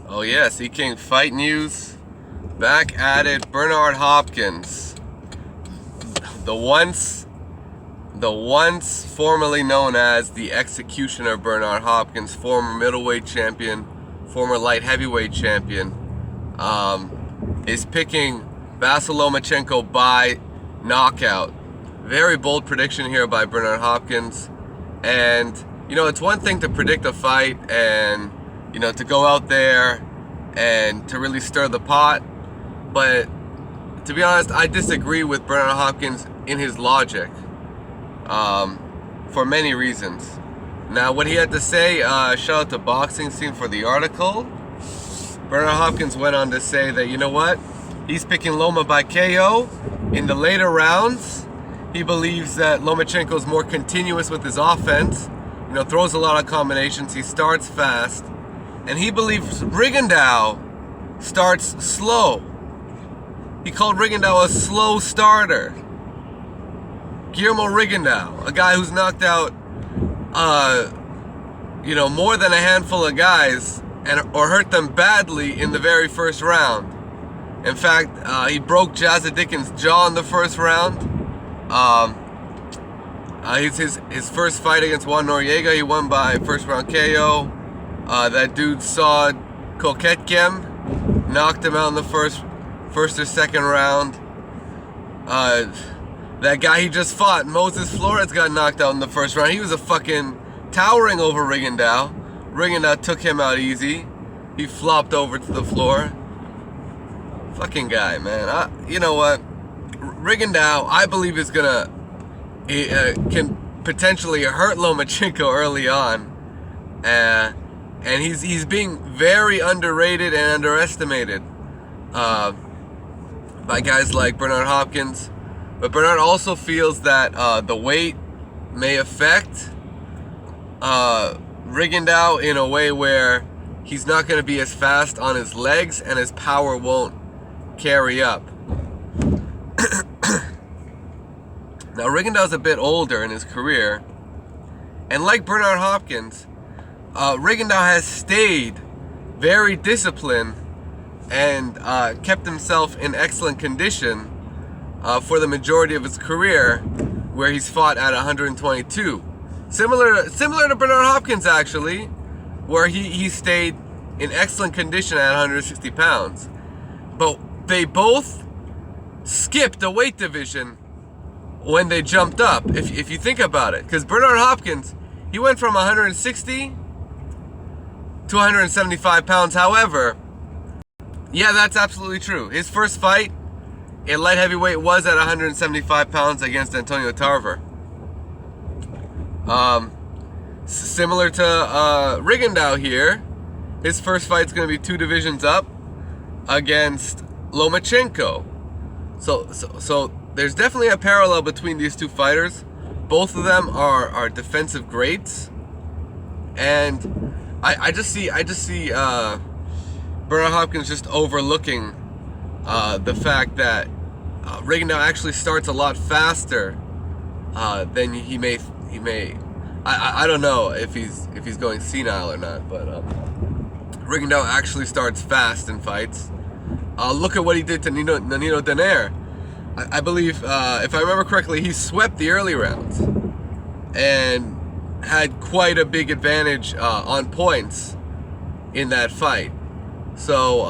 Oh yeah, Seeking Fight News. Back at it. Bernard Hopkins. The once formerly known as the Executioner Bernard Hopkins, former middleweight champion, former light heavyweight champion, is picking Vasyl Lomachenko by knockout. Very bold prediction here by Bernard Hopkins. And, it's one thing to predict a fight and, to go out there and to really stir the pot. But, to be honest, I disagree with Bernard Hopkins in his logic. For many reasons. Now, what he had to say, shout out to Boxing Scene for the article. Bernard Hopkins went on to say that, he's picking Loma by KO in the later rounds. He believes that Lomachenko is more continuous with his offense, throws a lot of combinations, he starts fast, and he believes Rigondeaux starts slow. He called Rigondeaux a slow starter. Guillermo Rigondeaux, a guy who's knocked out, more than a handful of guys or hurt them badly in the very first round. In fact, he broke Jazza Dickens' jaw in the first round. His first fight against Juan Noriega, he won by first round KO. That dude Saud Koketkem knocked him out in the first or second round. That guy he just fought, Moses Flores, got knocked out in the first round. He was a fucking towering over Rigondeaux. Rigondeaux took him out easy. He flopped over to the floor. Fucking guy, man. You know what? Rigondeaux, I believe, is gonna can potentially hurt Lomachenko early on, and he's being very underrated and underestimated by guys like Bernard Hopkins. But Bernard also feels that the weight may affect Rigondeaux in a way where he's not going to be as fast on his legs and his power won't carry up. Now, Rigondeaux's a bit older in his career, and like Bernard Hopkins, Rigondeaux has stayed very disciplined and kept himself in excellent condition for the majority of his career, where he's fought at 122. Similar to Bernard Hopkins, actually, where he stayed in excellent condition at 160 pounds. But they both skipped a weight division when they jumped up, if you think about it. Because Bernard Hopkins, he went from 160 to 175 pounds. However, yeah, that's absolutely true. His first fight in light heavyweight was at 175 pounds against Antonio Tarver. Similar to Rigondeaux here, his first fight's going to be 2 divisions up against Lomachenko. So there's definitely a parallel between these two fighters. Both of them are defensive greats, and I just see Bernard Hopkins just overlooking the fact that Rigondeaux actually starts a lot faster than he may. I don't know if he's going senile or not, but Rigondeaux actually starts fast in fights. Look at what he did to Nonito Donaire. I believe, if I remember correctly, he swept the early rounds and had quite a big advantage on points in that fight. So,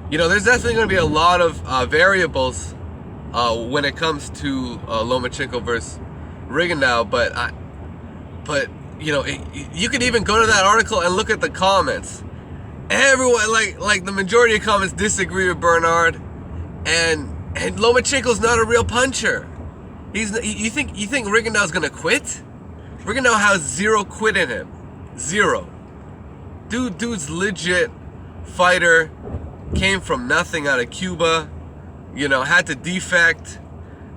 there's definitely going to be a lot of variables when it comes to Lomachenko versus Rigondeaux. But you could even go to that article and look at the comments. Everyone, like the majority of comments, disagree with Bernard, and Lomachenko's not a real puncher. You think Rigondeaux's gonna quit? Rigondeaux has 0 quit in him, 0. Dude's legit fighter. Came from nothing out of Cuba. Had to defect.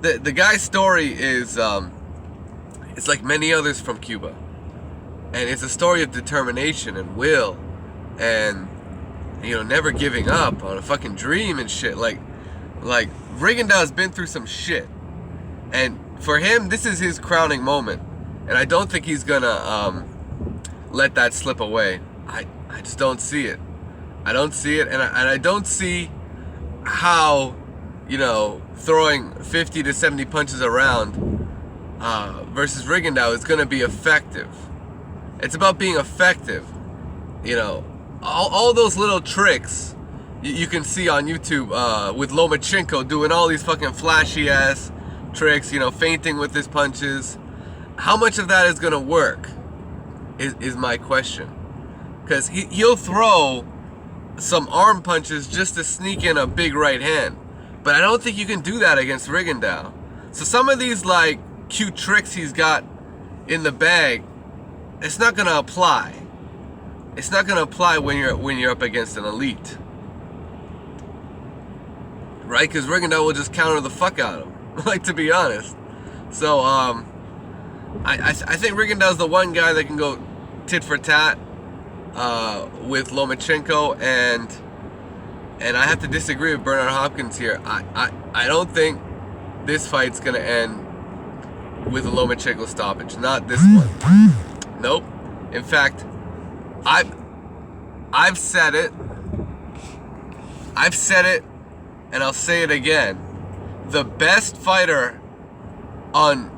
The guy's story is it's like many others from Cuba, and it's a story of determination and will, and never giving up on a fucking dream and shit. Like Rigondeaux's been through some shit, and for him, this is his crowning moment, and I don't think he's gonna let that slip away. I just don't see it. I don't see it, and I don't see how, you know, throwing 50 to 70 punches around versus Rigondeaux is going to be effective. It's about being effective. You know, all those little tricks you can see on YouTube with Lomachenko doing all these fucking flashy ass tricks, you know, feinting with his punches. How much of that is going to work is my question. Because he'll throw some arm punches just to sneak in a big right hand. But I don't think you can do that against Rigondeaux. So some of these like cute tricks he's got in the bag, it's not gonna apply. It's not gonna apply when you're up against an elite, right? Because Rigondeaux will just counter the fuck out of him. Like, to be honest. So I think Rigondeaux's the one guy that can go tit for tat with Lomachenko, and I have to disagree with Bernard Hopkins here. I don't think this fight's gonna end with a Lomachenko stoppage. Not this one. Nope. In fact, I've said it. I've said it, and I'll say it again. The best fighter on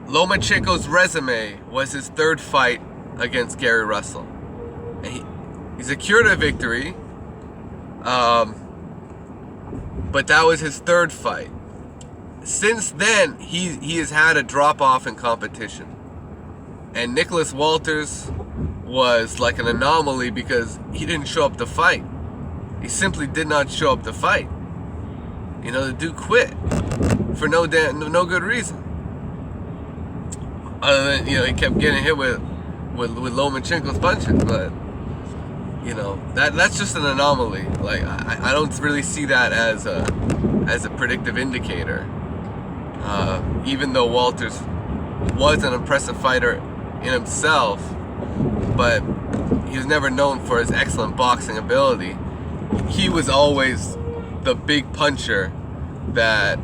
Lomachenko's resume was his third fight against Gary Russell. And he secured a victory, but that was his third fight. Since then, he has had a drop off in competition. And Nicholas Walters was like an anomaly because he didn't show up to fight. He simply did not show up to fight. You know, the dude quit for no good reason. Other than, you know, he kept getting hit with Lomachenko's punches, but you know, that's just an anomaly. Like, I don't really see that as a predictive indicator. Even though Walters was an impressive fighter in himself, but he was never known for his excellent boxing ability. He was always the big puncher that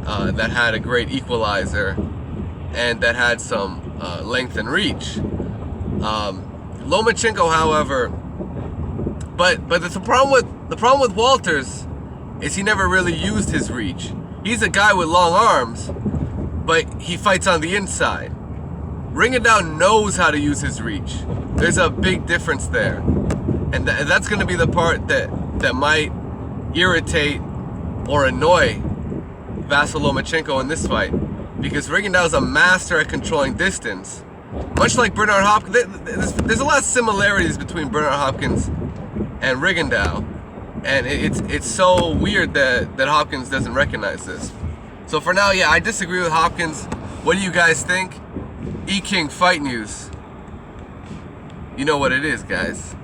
had a great equalizer and that had some length and reach. Lomachenko, however, but the problem with Walters is he never really used his reach. He's a guy with long arms, but he fights on the inside. Rigondeaux knows how to use his reach. There's a big difference there, and that's going to be the part that might irritate or annoy Vasyl Lomachenko in this fight, because Rigondeaux is a master at controlling distance. Much like Bernard Hopkins, there's a lot of similarities between Bernard Hopkins and Rigondeaux, and it's so weird that Hopkins doesn't recognize this. So for now, yeah, I disagree with Hopkins. What do you guys think? E-King Fight News. You know what it is, guys.